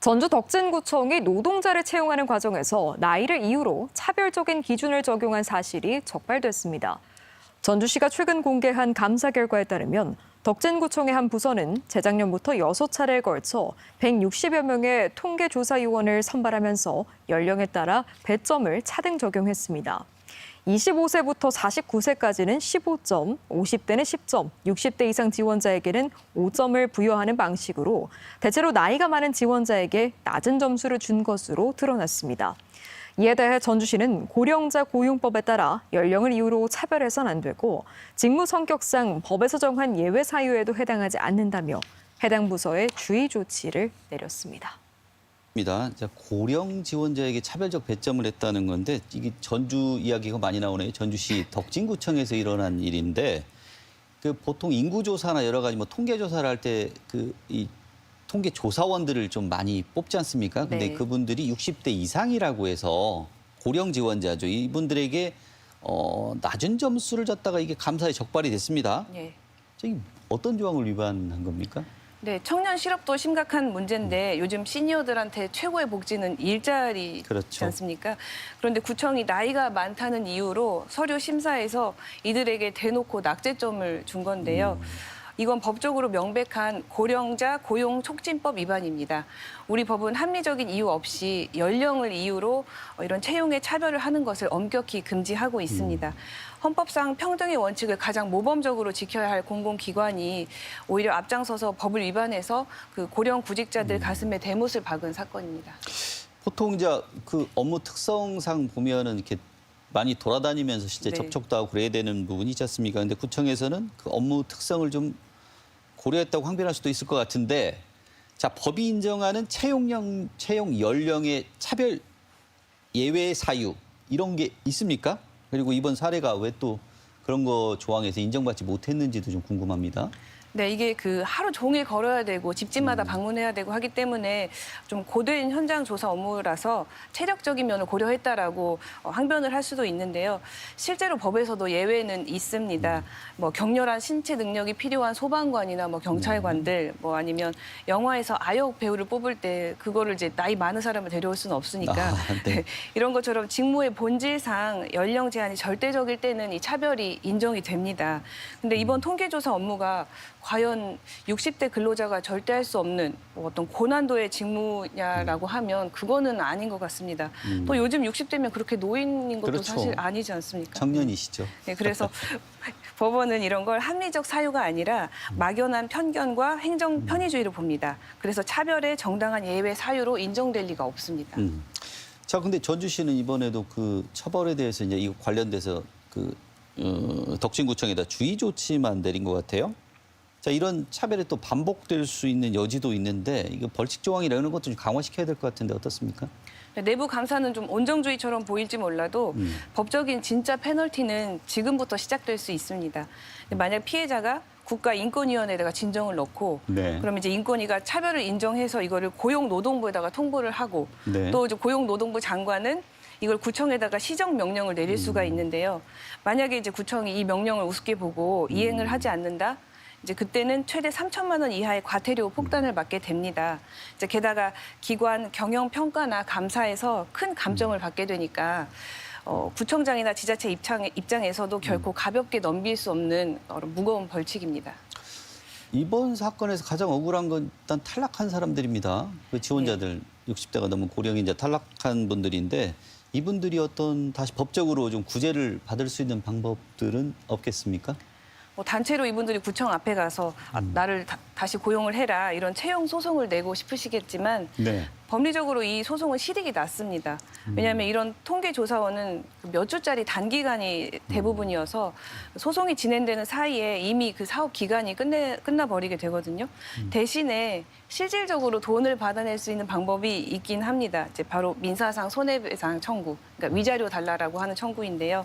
전주 덕진구청이 노동자를 채용하는 과정에서 나이를 이유로 차별적인 기준을 적용한 사실이 적발됐습니다. 전주시가 최근 공개한 감사 결과에 따르면 덕진구청의 한 부서는 재작년부터 6차례에 걸쳐 160여 명의 통계조사요원을 선발하면서 연령에 따라 배점을 차등 적용했습니다. 25세부터 49세까지는 15점, 50대는 10점, 60대 이상 지원자에게는 5점을 부여하는 방식으로 대체로 나이가 많은 지원자에게 낮은 점수를 준 것으로 드러났습니다. 이에 대해 전주시는 고령자 고용법에 따라 연령을 이유로 차별해서는 안 되고 직무 성격상 법에서 정한 예외 사유에도 해당하지 않는다며 해당 부서에 주의 조치를 내렸습니다. 고령 지원자에게 차별적 배점을 했다는 건데 이게 전주 이야기가 많이 나오네요. 전주시 덕진구청에서 일어난 일인데 보통 인구조사나 여러 가지 통계조사를 할 때 이 통계조사원들을 좀 많이 뽑지 않습니까? 근데 네. 그분들이 60대 이상이라고 해서 고령 지원자죠. 이분들에게 낮은 점수를 줬다가 이게 감사에 적발이 됐습니다. 예. 저기 어떤 조항을 위반한 겁니까? 네, 청년 실업도 심각한 문제인데 요즘 시니어들한테 최고의 복지는 일자리지 그렇죠. 않습니까? 그런데 구청이 나이가 많다는 이유로 서류 심사에서 이들에게 대놓고 낙제점을 준 건데요. 이건 법적으로 명백한 고령자 고용 촉진법 위반입니다. 우리 법은 합리적인 이유 없이 연령을 이유로 이런 채용에 차별을 하는 것을 엄격히 금지하고 있습니다. 헌법상 평등의 원칙을 가장 모범적으로 지켜야 할 공공기관이 오히려 앞장서서 법을 위반해서 그 고령 구직자들 가슴에 대못을 박은 사건입니다. 보통 이제 업무 특성상 보면은 이렇게 많이 돌아다니면서 실제 네. 접촉도 하고 그래야 되는 부분이 있지 않습니까? 근데 구청에서는 그 업무 특성을 좀 고려했다고 항변할 수도 있을 것 같은데, 자, 법이 인정하는 채용 연령의 차별 예외 사유 이런 게 있습니까? 그리고 이번 사례가 왜 또 그런 거 조항에서 인정받지 못했는지도 좀 궁금합니다. 네, 이게 그 하루 종일 걸어야 되고 집집마다 방문해야 되고 하기 때문에 좀 고된 현장 조사 업무라서 체력적인 면을 고려했다라고 항변을 할 수도 있는데요. 실제로 법에서도 예외는 있습니다. 뭐 격렬한 신체 능력이 필요한 소방관이나 뭐 경찰관들, 뭐 아니면 영화에서 아역 배우를 뽑을 때 그거를 이제 나이 많은 사람을 데려올 수는 없으니까 네. 이런 것처럼 직무의 본질상 연령 제한이 절대적일 때는 이 차별이 인정이 됩니다. 근데 이번 통계조사 업무가 과연 60대 근로자가 절대 할 수 없는 어떤 고난도의 직무냐라고 하면 그거는 아닌 것 같습니다. 또 요즘 60대면 그렇게 노인인 것도 그렇죠. 사실 아니지 않습니까? 청년이시죠. 네, 그래서 법원은 이런 걸 합리적 사유가 아니라 막연한 편견과 행정 편의주의로 봅니다. 그래서 차별의 정당한 예외 사유로 인정될 리가 없습니다. 자, 근데 전주시는 이번에도 그 처벌에 대해서 이제 이거 관련돼서 덕진구청에다 주의 조치만 내린 것 같아요. 자, 이런 차별이 또 반복될 수 있는 여지도 있는데 이거 벌칙 조항이나 이런 것도 좀 강화시켜야 될 것 같은데 어떻습니까? 내부 감사는 좀 온정주의처럼 보일지 몰라도 법적인 진짜 페널티는 지금부터 시작될 수 있습니다. 만약 피해자가 국가인권위원회에다가 진정을 넣고 네. 그럼 이제 인권위가 차별을 인정해서 이거를 고용노동부에다가 통보를 하고 네. 또 이제 고용노동부 장관은 이걸 구청에다가 시정 명령을 내릴 수가 있는데요. 만약에 이제 구청이 이 명령을 우습게 보고 이행을 하지 않는다. 이제 그때는 최대 3천만 원 이하의 과태료 폭탄을 맞게 됩니다. 이제 게다가 기관 경영 평가나 감사에서 큰 감점을 받게 되니까 구청장이나 지자체 입장에서도 결코 가볍게 넘길 수 없는 무거운 벌칙입니다. 이번 사건에서 가장 억울한 건 일단 탈락한 사람들입니다. 그 지원자들 60대가 넘은 고령인자 탈락한 분들인데 이분들이 다시 법적으로 좀 구제를 받을 수 있는 방법들은 없겠습니까? 단체로 이분들이 구청 앞에 가서 나를 다시 고용을 해라 이런 채용 소송을 내고 싶으시겠지만 네. 법리적으로 이 소송은 실익이 낮습니다. 왜냐하면 이런 통계조사원은 몇 주짜리 단기간이 대부분이어서 소송이 진행되는 사이에 이미 그 사업 기간이 끝나버리게 되거든요. 대신에 실질적으로 돈을 받아낼 수 있는 방법이 있긴 합니다. 이제 바로 민사상 손해배상 청구, 그러니까 위자료 달라라고 하는 청구인데요.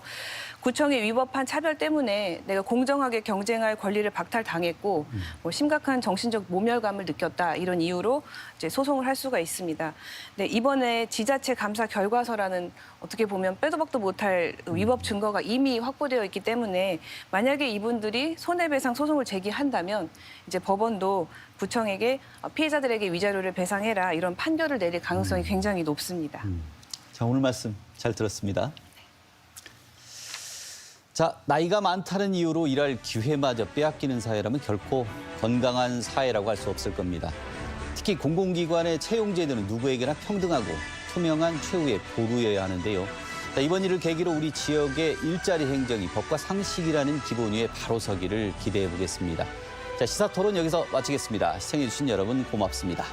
구청이 위법한 차별 때문에 내가 공정하게 경쟁할 권리를 박탈당했고 심각한 정신적 모멸감을 느꼈다 이런 이유로 이제 소송을 할 수가 있습니다. 있습니다. 네, 이번에 지자체 감사 결과서라는 어떻게 보면 빼도 박도 못할 위법 증거가 이미 확보되어 있기 때문에 만약에 이분들이 손해배상 소송을 제기한다면 이제 법원도 구청에게 피해자들에게 위자료를 배상해라 이런 판결을 내릴 가능성이 굉장히 높습니다. 자, 오늘 말씀 잘 들었습니다. 자, 나이가 많다는 이유로 일할 기회마저 빼앗기는 사회라면 결코 건강한 사회라고 할 수 없을 겁니다. 특히 공공기관의 채용 제도는 누구에게나 평등하고 투명한 최후의 보루여야 하는데요. 자, 이번 일을 계기로 우리 지역의 일자리 행정이 법과 상식이라는 기본 위에 바로 서기를 기대해 보겠습니다. 자, 시사토론 여기서 마치겠습니다. 시청해 주신 여러분 고맙습니다.